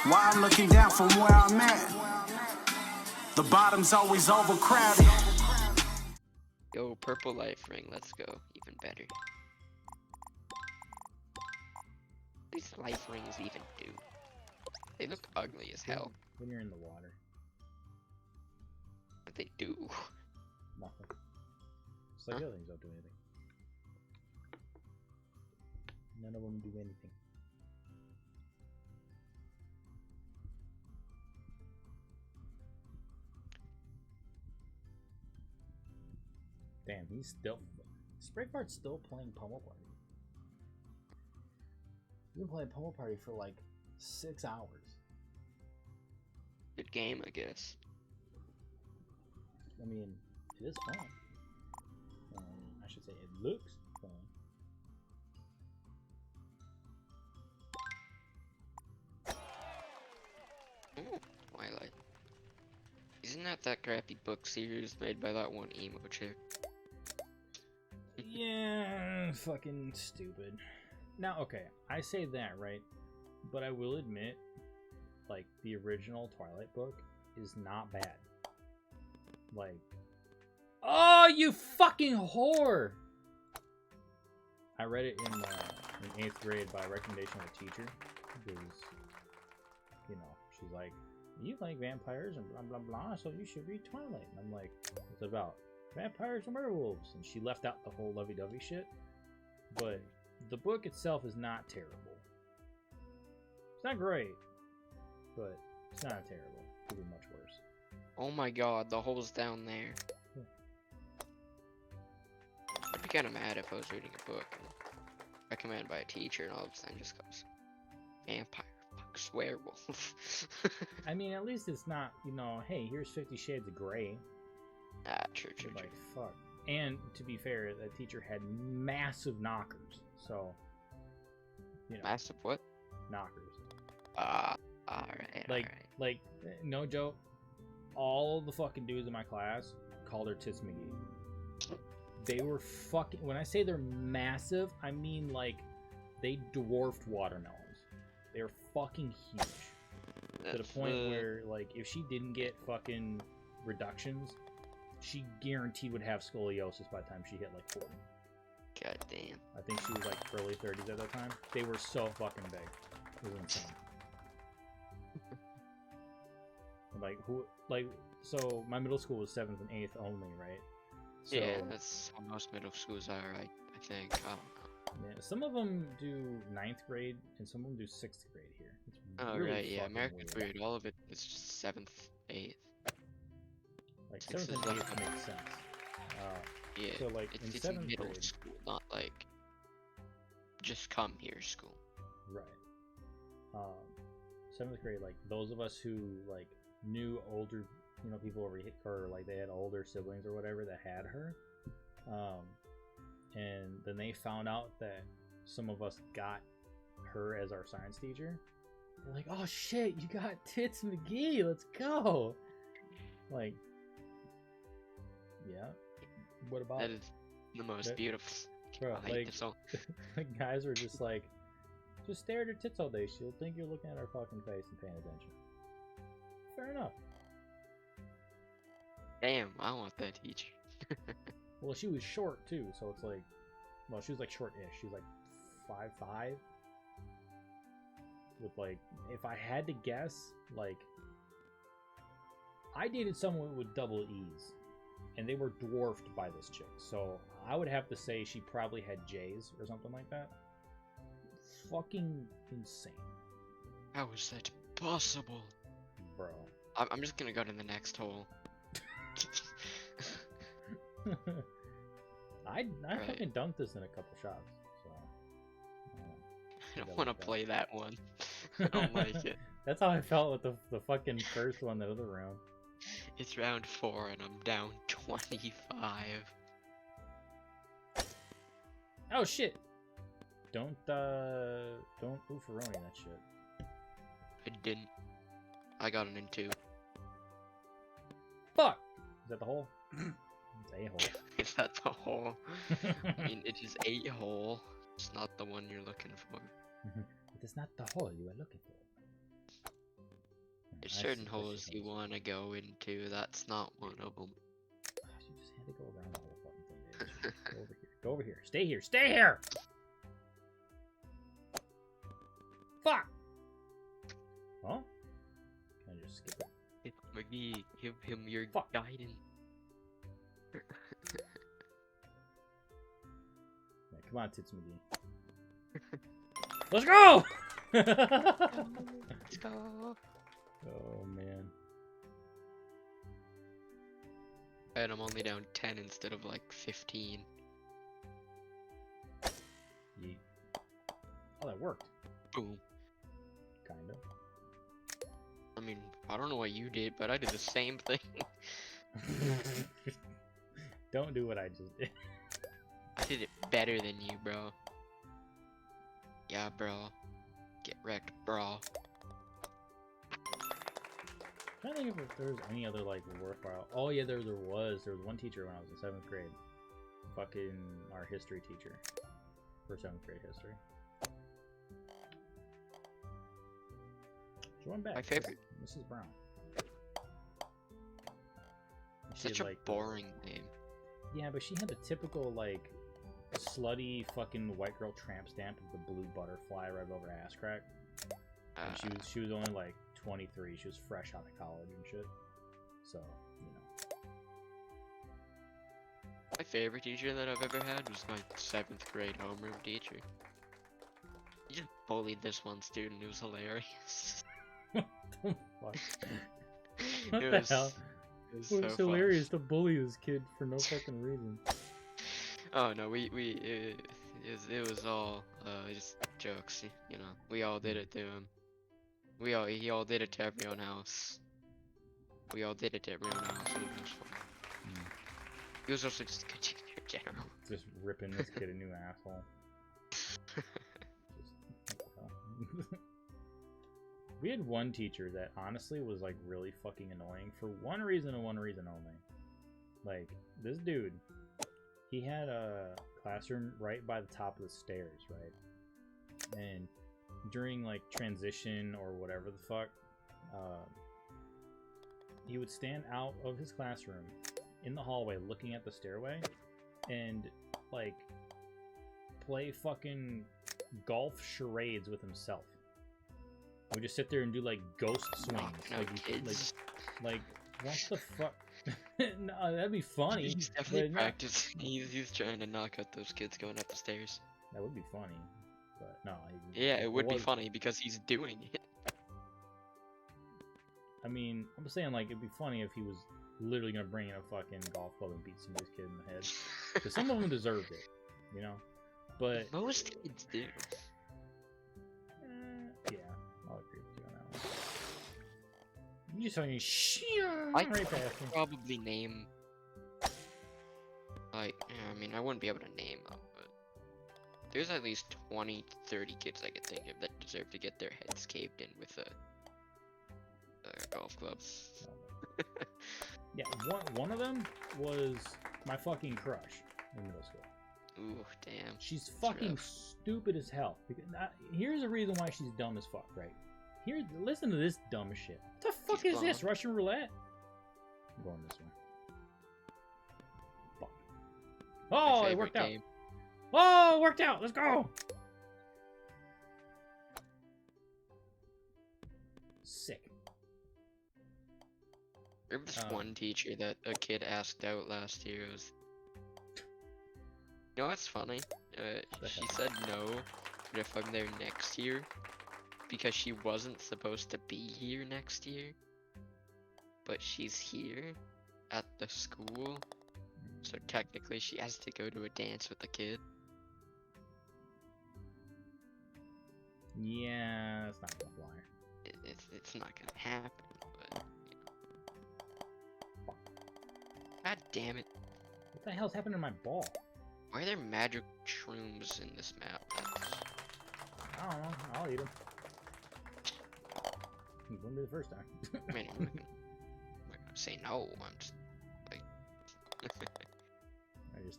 While I'm looking down from where I'm at, the bottom's always overcrowded. Yo, purple life ring, let's go. Even better. What these life rings even do? They look ugly as hell. When you're in the water. What they do? Nothing. It's like the other things don't do anything. None of them do anything. Damn, he's still... Sprayfart's still playing Pummel Party. He's been playing Pummel Party for like 6 hours. Good game, I guess. I mean, it is fun. I should say it looks fun. Ooh, Twilight. Isn't that crappy book series made by that one emo chick? Yeah, fucking stupid. Now, okay, I say that, right? But I will admit, like, the original Twilight book is not bad. Like, oh, you fucking whore! I read it in 8th grade by recommendation of a teacher, because, you know, she's like, you like vampires and blah blah blah, so you should read Twilight. And I'm like, what's it about? Vampires and werewolves. And she left out the whole lovey-dovey shit. But the book itself is not terrible. It's not great, but it's not terrible. It could be much worse. Oh my god, the hole's down there. Yeah. I'd be kind of mad if I was reading a book and recommended by a teacher and all of a sudden just goes, vampire, fuck, werewolf. I mean, at least it's not, you know, hey, here's 50 Shades of Grey. Ah, true. Like, fuck. And to be fair, that teacher had massive knockers, so, you know. Massive what? Knockers. Alright. Like, no joke, all the fucking dudes in my class called her Tits McGee. They were fucking, when I say they're massive, I mean, like, they dwarfed watermelons. They were fucking huge. To the point where, like, if she didn't get fucking reductions, she guaranteed would have scoliosis by the time she hit like 40. God damn. I think she was like early 30s at that time. They were so fucking big. It was insane. So my middle school was 7th and 8th only, right? So, yeah, that's how most middle schools are, I think. I don't know. Yeah, some of them do 9th grade and some of them do 6th grade here. It's Oh, really right, yeah, fucking American's weird. All of it is just 7th, 8th. Like, 6th 7th and is like 8th makes sense. Yeah, So, like, in it's 7th middle grade... school, not like just come here school. Right. 7th grade, like, those of us who, like, knew older, you know, people over here, or, like, they had older siblings or whatever that had her, and then they found out that some of us got her as our science teacher. They're like, oh shit, you got Tits McGee, let's go! Like, yeah. What about That is the most beautiful. Bro, I hate like, this song. the guys were just like, just stare at her tits all day. She'll think you're looking at her fucking face and paying attention. Fair enough. Damn, I want that teacher. Well, she was short too, so it's like, well, she was like short-ish. She was like 5'5". With like, if I had to guess, like, I dated someone with double E's, and they were dwarfed by this chick. So I would have to say she probably had J's or something like that. Fucking insane. How is that possible? Bro. I'm just gonna go to the next hole. I Right. fucking dunked this in a couple shots, so I don't want to play that one. I don't like it. That's how I felt with the fucking first one the other round. It's round 4 and I'm down 25. Oh shit! Don't oofaroni that shit. I didn't. I got an in 2. Fuck! Is that the hole? It's a hole. Is that the hole? I mean, it is a hole. It's not the one you're looking for. It is not the hole you are looking for. There's I certain see holes you holes. want to go into. That's not one of them. You just had to go around the whole fucking thing, dude. Go over here. Go over here. Stay here. Stay here! Fuck! Huh? Can I just skip it? It's McGee. Give him your Fuck. guidance. Yeah, come on, Tits McGee. Let's go! Let's go. Oh, man. And I'm only down 10 instead of like 15. Yeet. Oh, that worked. Boom. Kind of. I mean, I don't know what you did, but I did the same thing. Don't do what I just did. I did it better than you, bro. Yeah, bro. Get wrecked, bro. I'm trying to think if there was any other like worthwhile. Oh yeah, there was. There was one teacher when I was in 7th grade. Fucking our history teacher for 7th grade history. She went back. My favorite. Mrs. Brown. She Such had, a like, boring name. Yeah, but she had the typical like slutty fucking white girl tramp stamp of the blue butterfly right over her ass crack. And she was only like 23. She was fresh out of college and shit. So, you know. My favorite teacher that I've ever had was my 7th grade homeroom teacher. He just bullied this one student. It was hilarious. Fuck. What the hell? It was It so was fun. hilarious to bully this kid for no fucking reason. Oh no, it was all just jokes, you know. We all did it to him. He all did it to everyone else. We all did it to everyone else. It was fun. He was also just a good teacher in general. Just ripping this kid a new asshole. Just, what the hell? We had one teacher that honestly was like really fucking annoying for one reason and one reason only. Like, this dude, he had a classroom right by the top of the stairs, right? And during like transition or whatever the fuck, he would stand out of his classroom in the hallway looking at the stairway and like play fucking golf charades with himself. We just sit there and do like ghost swings. No kids. Like what the fuck? No, that'd be funny. He's definitely but not- practicing. He's trying to knock out those kids going up the stairs. That would be funny, but no. Yeah, it would be was- funny because he's doing it. I mean, I'm saying like it'd be funny if he was literally gonna bring in a fucking golf club and beat somebody's kid in the head. Because some of them deserved it, you know. But Most kids do. yeah, I'll agree with you on that one. You just fucking I right could past me. probably name, like, I mean, I wouldn't be able to name them, but there's at least 20, 30 kids I could think of that deserve to get their heads caved in with a golf club. Yeah, one of them was my fucking crush in middle school. Ooh, damn. She's fucking rough. stupid as hell. Here's a reason why she's dumb as fuck, right? Here, listen to this dumb shit. What the fuck She's is this? blonde. Russian roulette? I'm going this way. Fuck. My Oh, it favorite worked out. game. Oh, it worked out. Let's go. Sick. Remember this one teacher that a kid asked out last year? It was... You know what's funny? She said no, but if I'm there next year, because she wasn't supposed to be here next year, but she's here at the school, so technically she has to go to a dance with the kid. Yeah, that's not gonna fly. It's not gonna happen, but you know. God damn it. What the hell's happened to my ball? Why are there magic shrooms in this map? I don't know. I'll eat them. You wouldn't be the first time. I mean, I'm not gonna say no, I'm just like...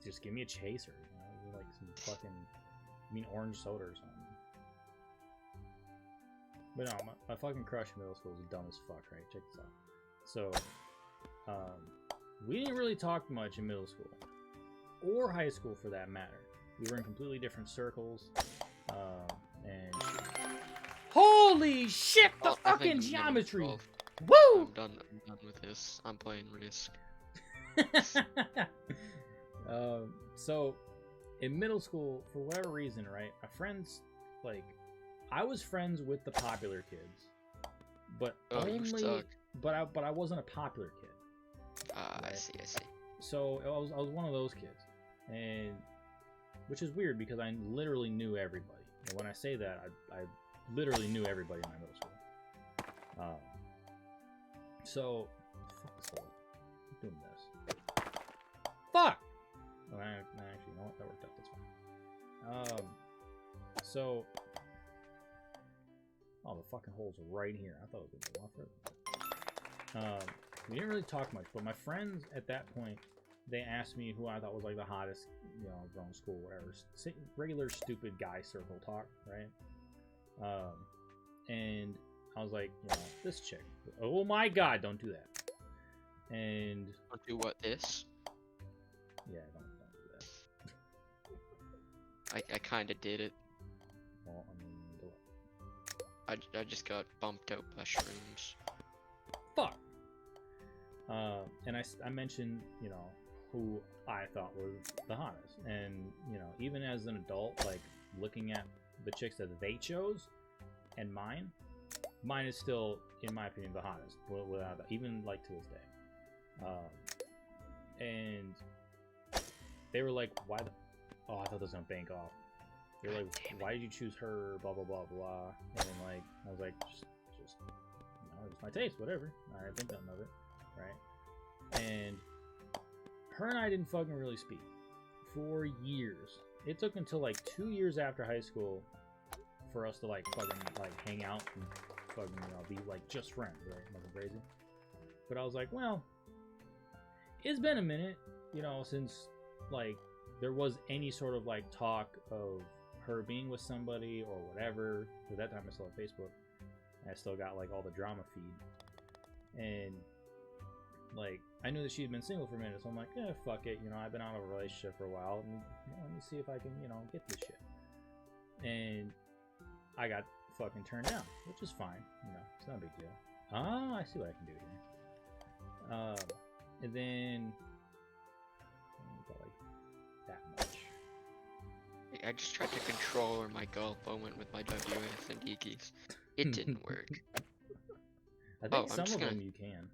just give me a chaser, you know, like some fucking, orange soda or something. But no, my fucking crush in middle school was dumb as fuck, right? Check this out. So, we didn't really talk much in middle school. Or high school, for that matter. We were in completely different circles. And... Holy shit, the fucking geometry! Woo! I'm done with this. I'm playing Risk. So, in middle school, for whatever reason, right, my friends, like, I was friends with the popular kids, but but I wasn't a popular kid. Right? I see. So I was one of those kids, and which is weird because I literally knew everybody. And when I say that, I literally knew everybody in my middle school. So, fuck this hole. I'm doing this. Fuck! Well, actually, you know what? That worked out. That's fine. So... Oh, the fucking hole's right here. I thought it was going to go off it. We didn't really talk much, but my friends at that point, they asked me who I thought was like the hottest, you know, girl in school, whatever. Regular stupid guy circle talk, right? And I was like, you know, this chick. Oh my god, don't do that. And... Don't do what, this? Yeah, don't do that. I kinda did it. Well, I mean, do it. I just got bumped out by shrooms. Fuck! And I mentioned, you know, who I thought was the hottest. And, you know, even as an adult, like, looking at the chicks that they chose, and mine is still, in my opinion, the hottest. Without even, like, to this day. And they were like, why the... Oh, I thought this was gonna bank off. They were like, why did you choose her, blah, blah, blah, blah. And then, like, I was like, just you know, it's my taste, whatever. I think nothing of it, right? And her and I didn't fucking really speak for years. It took until, like, 2 years after high school for us to, like, fucking, like, hang out and fucking, you know, be, like, just friends, right? Nothing crazy. But I was like, well, it's been a minute, you know, since, like, there was any sort of, like, talk of her being with somebody or whatever. At that time I still had Facebook. And I still got, like, all the drama feed. And, like, I knew that she had been single for a minute, so I'm like, yeah, fuck it. You know, I've been out of a relationship for a while, and, you know, let me see if I can, you know, get this shit. And I got fucking turned down, which is fine. You know, it's not a big deal. Ah, I see what I can do here. And then... like, that much. I just tried to control where my gulp went with my WS and D keys. It didn't work. I think some of them you can.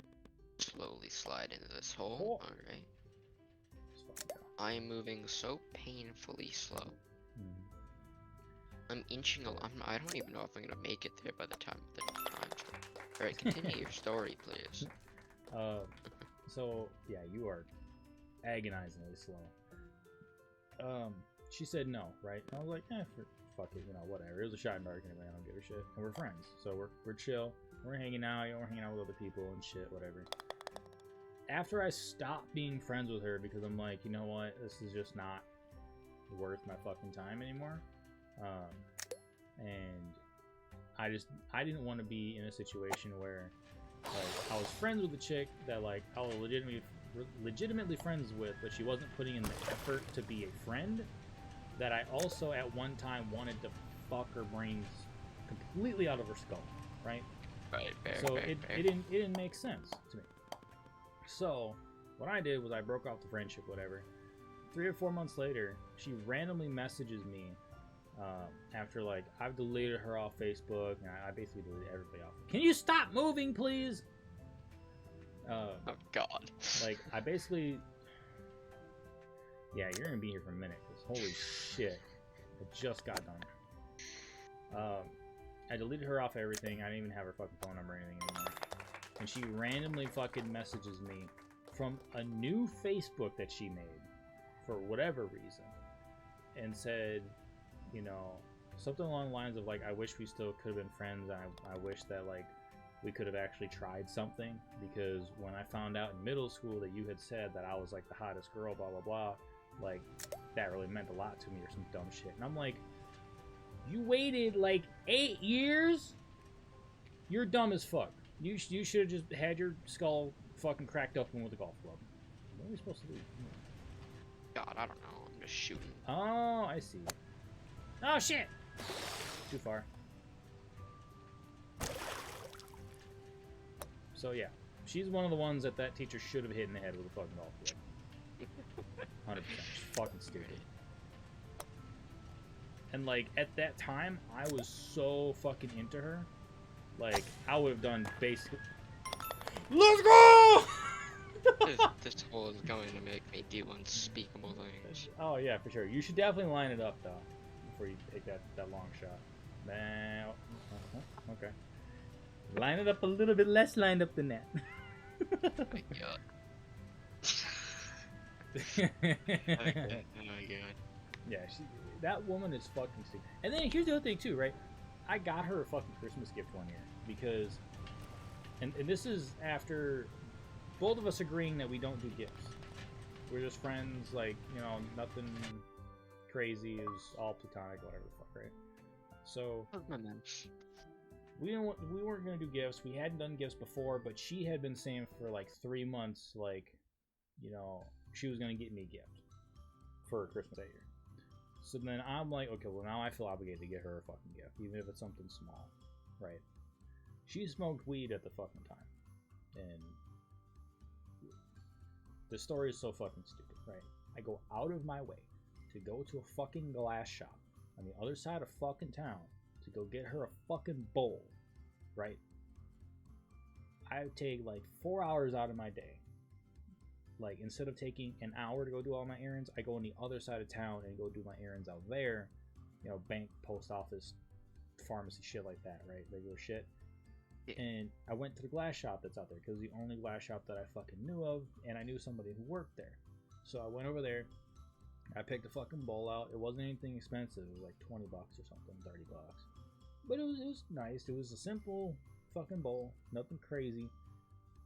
Slowly slide into this hole. Alright. I am moving so painfully slow. I'm inching along. I don't even know if I'm gonna make it there by the time Alright, continue your story, please. So, yeah, you are agonizingly slow. She said no, right? And I was like, fuck it, you know, whatever. It was a shot in the dark anyway, I don't give a shit. And we're friends, so we're chill. We're hanging out, you know, we're hanging out with other people and shit, whatever. After I stopped being friends with her because I'm like, you know what, this is just not worth my fucking time anymore. And I didn't want to be in a situation where, like, I was friends with a chick that, like, I was legitimately friends with, but she wasn't putting in the effort to be a friend, that I also at one time wanted to fuck her brains completely out of her skull, right? Right, fair, so fair, it didn't make sense to me. So what I did was I broke off the friendship, whatever. 3 or 4 months later, she randomly messages me after, like, I've deleted her off Facebook, and I basically deleted everybody off. Can you stop moving, please? Oh god. Like, I basically... Yeah, you're gonna be here for a minute, because holy shit, I just got done. I deleted her off everything. I didn't even have her fucking phone number or anything anymore. And she randomly fucking messages me from a new Facebook that she made, for whatever reason, and said, you know, something along the lines of, like, I wish we still could have been friends. I wish that, like, we could have actually tried something, because when I found out in middle school that you had said that I was, like, the hottest girl, blah, blah, blah, like, that really meant a lot to me, or some dumb shit. And I'm like, you waited, like, 8 years You're dumb as fuck. You should have just had your skull fucking cracked open with a golf club. What are we supposed to do? God, I don't know. I'm just shooting. Oh, I see. Oh, shit! Too far. So, yeah. She's one of the ones that teacher should have hit in the head with a fucking golf club. 100%. She's fucking stupid. And, like, at that time, I was so fucking into her. Like, I would have done basically... Let's go! This hole is going to make me do unspeakable things. Oh, yeah, for sure. You should definitely line it up, though, before you take that long shot. Now, okay. Line it up a little bit less lined up than that. Oh my god. Oh my god. Yeah, that woman is fucking stupid. And then here's the other thing, too, right? I got her a fucking Christmas gift one year because... And this is after both of us agreeing that we don't do gifts. We're just friends, like, you know, nothing crazy. It was all platonic, whatever the fuck, right? So... We weren't gonna do gifts. We hadn't done gifts before, but she had been saying for like 3 months, like, you know, she was gonna get me a gift for Christmas that year. So then I'm like, okay, well now I feel obligated to get her a fucking gift, even if it's something small, right? She smoked weed at the fucking time, and the story is so fucking stupid, right? I go out of my way to go to a fucking glass shop on the other side of fucking town to go get her a fucking bowl, right? I take like 4 hours out of my day. Like, instead of taking an hour to go do all my errands, I go on the other side of town and go do my errands out there. You know, bank, post office, pharmacy, shit like that, right? Regular shit. Yeah. And I went to the glass shop that's out there because the only glass shop that I fucking knew of, and I knew somebody who worked there. So I went over there. I picked a fucking bowl out. It wasn't anything expensive. It was like 20 bucks or something, 30 bucks. But it was nice. It was a simple fucking bowl. Nothing crazy.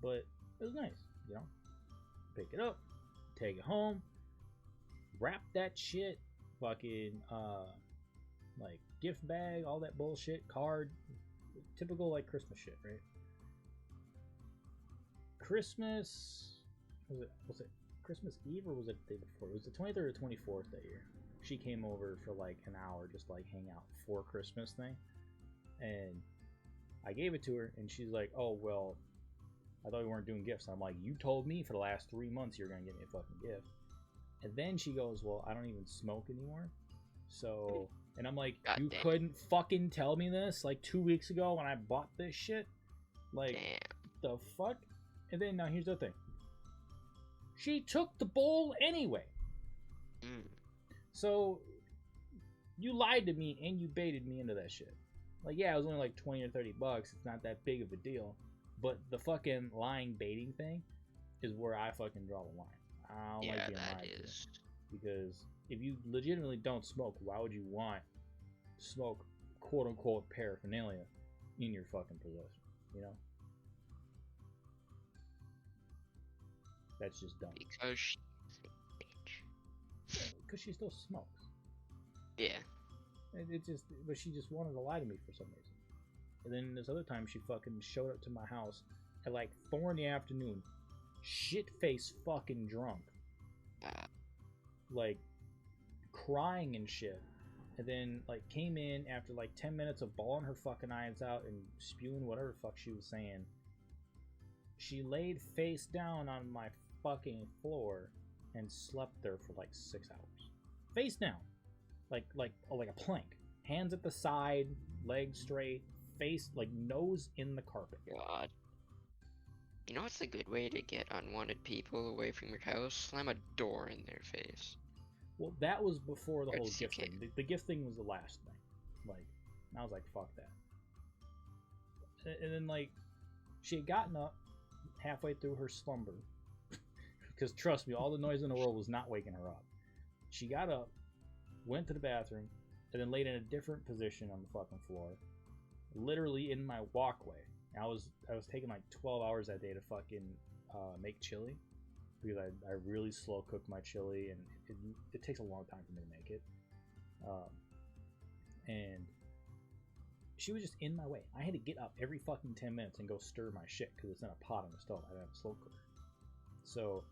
But it was nice, you know? Pick it up. Take it home. Wrap that shit. Fucking, like, gift bag, all that bullshit. Card. Typical, like, Christmas shit, right? Christmas... Was it Christmas Eve or was it the day before? It was the 23rd or 24th that year. She came over for like an hour, just like hang out for Christmas thing. And I gave it to her, and she's like, oh, well, I thought we weren't doing gifts. I'm like, you told me for the last 3 months you're going to get me a fucking gift. And then she goes, well, I don't even smoke anymore. So, and I'm like, God you damn. couldn't fucking tell me this like 2 weeks ago when I bought this shit? Like, Damn. the fuck? And then, now here's the thing. She took the bowl anyway. Mm. So, you lied to me and you baited me into that shit. Like, yeah, it was only like 20 or 30 bucks. It's not that big of a deal. But the fucking lying baiting thing is where I fucking draw the line. I don't like being lied to. Because if you legitimately don't smoke, why would you want to smoke quote unquote paraphernalia in your fucking possession? You know? That's just dumb. Because she's a bitch. Because she still smokes. Yeah. But she just wanted to lie to me for some reason. And then this other time, she fucking showed up to my house at like 4 in the afternoon, shit-faced fucking drunk, like crying and shit. And then like came in after like 10 minutes of bawling her fucking eyes out and spewing whatever the fuck she was saying. She laid face down on my fucking floor and slept there for like 6 hours. Face down. Like a plank. Hands at the side, legs straight, face, like nose in the carpet. God. You know what's a good way to get unwanted people away from your house? Slam a door in their face. Well, that was before the whole Yes, you gift thing. can. The gift thing was the last thing. Like, I was like, fuck that. And then, like, she had gotten up halfway through her slumber. Because, trust me, all the noise in the world was not waking her up. She got up, went to the bathroom, and then laid in a different position on the fucking floor. Literally in my walkway. I was taking like 12 hours that day to fucking make chili. Because I really slow cook my chili, and it takes a long time for me to make it. And she was just in my way. I had to get up every fucking 10 minutes and go stir my shit because it's in a pot on the stove. I didn't have a slow cooker. So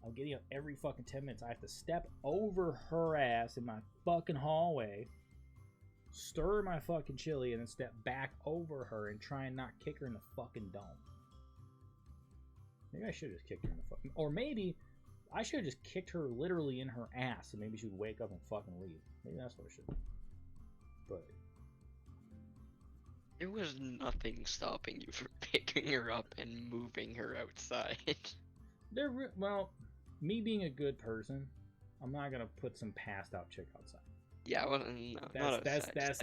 I'm getting up every fucking 10 minutes. I have to step over her ass in my fucking hallway, stir my fucking chili, and then step back over her and try and not kick her in the fucking dome. Maybe I should have just kicked her in the fucking... Or maybe I should have just kicked her literally in her ass and maybe she would wake up and fucking leave. Maybe that's what I should do. But... There was nothing stopping you from picking her up and moving her outside. Well, me being a good person, I'm not gonna put some passed out chick outside. Yeah, well, no, that's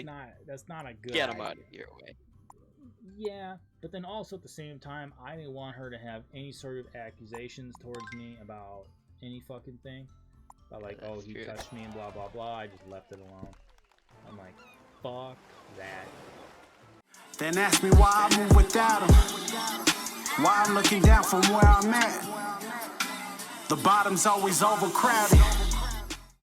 not a good get him idea. out of your way. Yeah, but then also at the same time, I didn't want her to have any sort of accusations towards me about any fucking thing. About like, oh, he touched me and blah blah blah. I just left it alone. I'm like, fuck that. Then ask me why I move without him. Why I'm looking down from where I'm at. The bottom's always overcrowded.